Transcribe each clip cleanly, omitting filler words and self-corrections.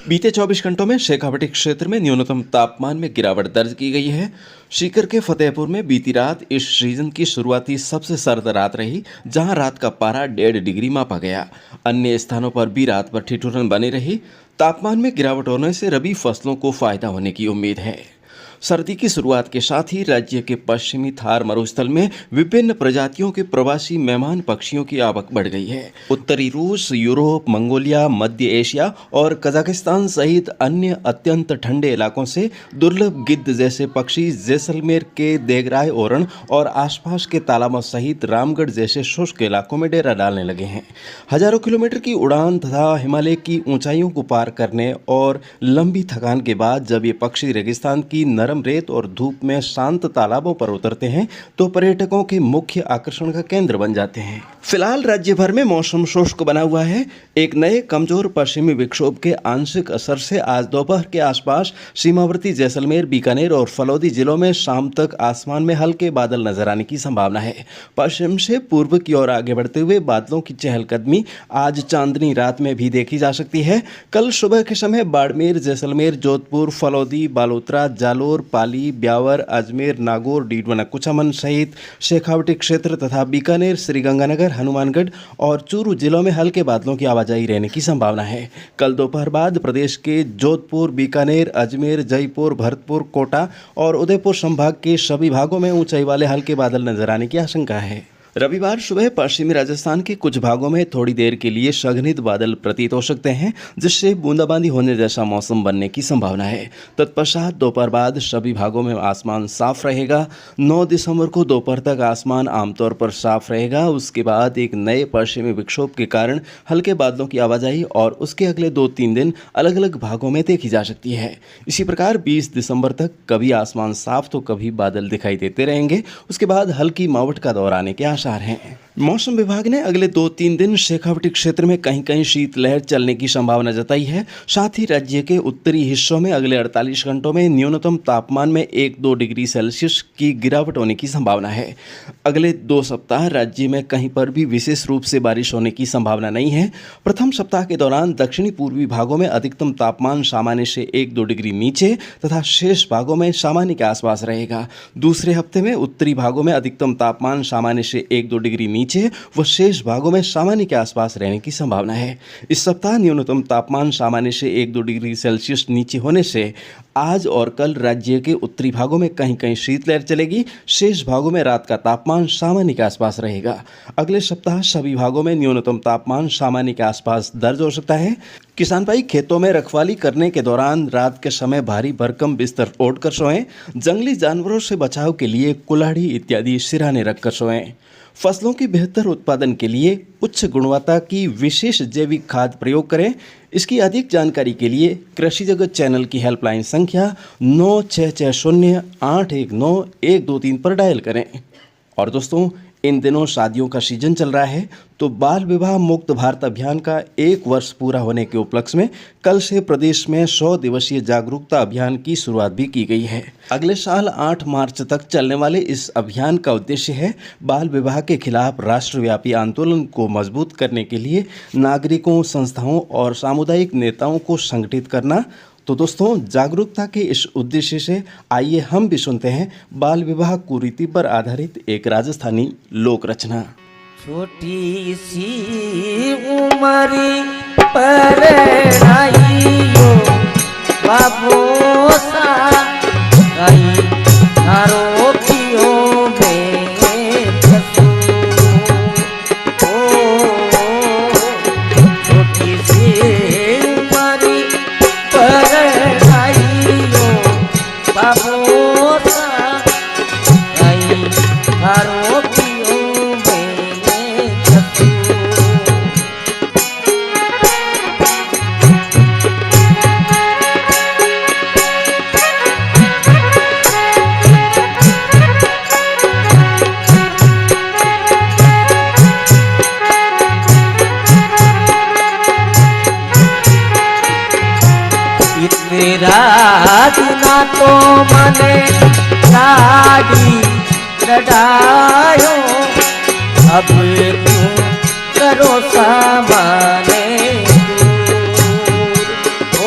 बीते 24 घंटों में शेखावाटी क्षेत्र में न्यूनतम तापमान में गिरावट दर्ज की गई है। सीकर के फतेहपुर में बीती रात इस सीजन की शुरुआती सबसे सर्द रात रही, जहां रात का पारा 1.5 डिग्री मापा गया। अन्य स्थानों पर भी रात भर ठिठुरन बनी रही। तापमान में गिरावट होने से रबी फसलों को फायदा होने की उम्मीद है। सर्दी की शुरुआत के साथ ही राज्य के पश्चिमी थार मरुस्थल में विभिन्न प्रजातियों के प्रवासी मेहमान पक्षियों की आवक बढ़ गई है। उत्तरी रूस, यूरोप, मंगोलिया, मध्य एशिया और कजाकिस्तान सहित अन्य अत्यंत ठंडे इलाकों से दुर्लभ गिद्ध जैसे पक्षी जैसलमेर के देगराय ओरण और आसपास के तालाबों सहित रामगढ़ जैसे शुष्क इलाकों में डेरा डालने लगे हैं। हजारों किलोमीटर की उड़ान तथा हिमालय की ऊंचाइयों को पार करने और लंबी थकान के बाद जब ये पक्षी रेगिस्तान की नरम रेत और धूप में शांत तालाबों पर उतरते हैं तो पर्यटकों के मुख्य आकर्षण का केंद्र बन जाते हैं। फिलहाल राज्य भर में मौसम शुष्क बना हुआ है। एक नए कमजोर पश्चिमी विक्षोभ के आंशिक असर से आज दोपहर के आसपास सीमावर्ती जैसलमेर, बीकानेर और फलौदी जिलों में शाम तक आसमान में हल्के बादल नजर आने की संभावना है। पश्चिम से पूर्व की ओर आगे बढ़ते हुए बादलों की चहलकदमी आज चांदनी रात में भी देखी जा सकती है। कल सुबह के समय बाड़मेर, जैसलमेर, जोधपुर, फलौदी, बालोतरा, जालोर, पाली, ब्यावर, अजमेर, नागौर, डीडवाना, कुचामन सहित शेखावाटी क्षेत्र तथा बीकानेर, श्रीगंगानगर, हनुमानगढ़ और चूरू जिलों में हल्के बादलों की आवाजाही रहने की संभावना है। कल दोपहर बाद प्रदेश के जोधपुर, बीकानेर, अजमेर, जयपुर, भरतपुर, कोटा और उदयपुर संभाग के सभी भागों में ऊंचाई वाले हल्के बादल नजर आने की आशंका है। रविवार सुबह पश्चिमी राजस्थान के कुछ भागों में थोड़ी देर के लिए संघनित बादल प्रतीत हो सकते हैं, जिससे बूंदाबांदी होने जैसा मौसम बनने की संभावना है। तत्पश्चात दोपहर बाद सभी भागों में आसमान साफ रहेगा। 9 दिसंबर को दोपहर तक आसमान आमतौर पर साफ रहेगा। उसके बाद एक नए पश्चिमी विक्षोभ के कारण हल्के बादलों की आवाजाही और उसके अगले 2-3 दिन अलग अलग भागों में देखी जा सकती है। इसी प्रकार 20 दिसंबर तक कभी आसमान साफ तो कभी बादल दिखाई देते रहेंगे। उसके बाद हल्की मावठ का दौर आने के हैं। मौसम विभाग ने अगले 2-3 दिन शेखावाटी क्षेत्र में कहीं कहीं शीतलहर चलने की संभावना जताई है। साथ ही राज्य के उत्तरी हिस्सों में अगले 48 घंटों में न्यूनतम तापमान में 1-2 डिग्री सेल्सियस की गिरावट होने की संभावना है। अगले 2 सप्ताह राज्य में कहीं पर भी विशेष रूप से बारिश होने की संभावना नहीं है। प्रथम सप्ताह के दौरान दक्षिणी पूर्वी भागों में अधिकतम तापमान सामान्य से 1-2 डिग्री नीचे तथा शेष भागों में सामान्य के आसपास रहेगा। दूसरे हफ्ते में उत्तरी भागों में अधिकतम तापमान सामान्य से 1-2 डिग्री नीचे व शेष भागों में सामान्य के आसपास रहने की संभावना है। इस सप्ताह न्यूनतम तापमान सामान्य से 1-2 डिग्री सेल्सियस नीचे होने से आज और कल राज्य के उत्तरी भागों में कहीं कहीं शीतलहर चलेगी। शेष भागों में रात का तापमान सामान्य के आसपास रहेगा। अगले सप्ताह सभी भागों में न्यूनतम तापमान सामान्य के आसपास दर्ज हो सकता है। किसान भाई खेतों में रखवाली करने के दौरान रात के समय भारी भरकम बिस्तर ओढ़कर सोएं। जंगली जानवरों से बचाव के लिए कुल्हाड़ी इत्यादि सिरहाने रखकर सोएं। फसलों की बेहतर उत्पादन के लिए उच्च गुणवत्ता की विशेष जैविक खाद प्रयोग करें। इसकी अधिक जानकारी के लिए कृषि जगत चैनल की हेल्पलाइन संख्या 9660819123 पर डायल करें। और दोस्तों, इन दिनों शादियों का सीजन चल रहा है, तो बाल विवाह मुक्त भारत अभियान का 1 वर्ष पूरा होने के उपलक्ष्य में कल से प्रदेश में 100 दिवसीय जागरूकता अभियान की शुरुआत भी की गई है। अगले साल 8 मार्च तक चलने वाले इस अभियान का उद्देश्य है बाल विवाह के खिलाफ राष्ट्रव्यापी आंदोलन को मजबूत करने के लिए नागरिकों, संस्थाओं और सामुदायिक नेताओं को संगठित करना। तो दोस्तों, जागरूकता के इस उद्देश्य से आइए हम भी सुनते हैं बाल विवाह कुरीति पर आधारित एक राजस्थानी लोक रचना। छोटी सी उमरी पर आइयो बाबू सा आई थारो पियो छोटी सी उमरी पर आइयो बाबू सा आई थारो पियो रात ना तो मने साड़ी लड़ायो अब क्यों करो सामाने ओ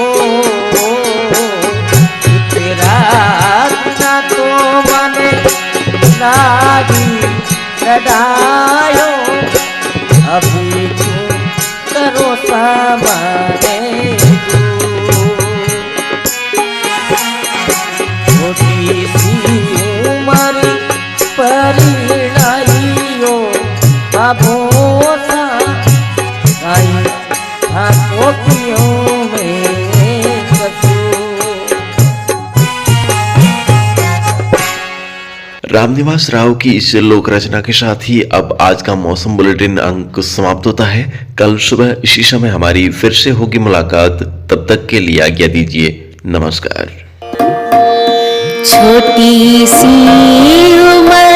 सामने छोटी सी उम्र परिणाइयो बाबो सा आई था कोकियों में रामनिवास राव की इस लोक रचना के साथ ही अब आज का मौसम बुलेटिन अंक समाप्त होता है। कल सुबह इसी समय हमारी फिर से होगी मुलाकात। तब तक के लिए आज्ञा दीजिए। नमस्कार। छोटी सी उम्र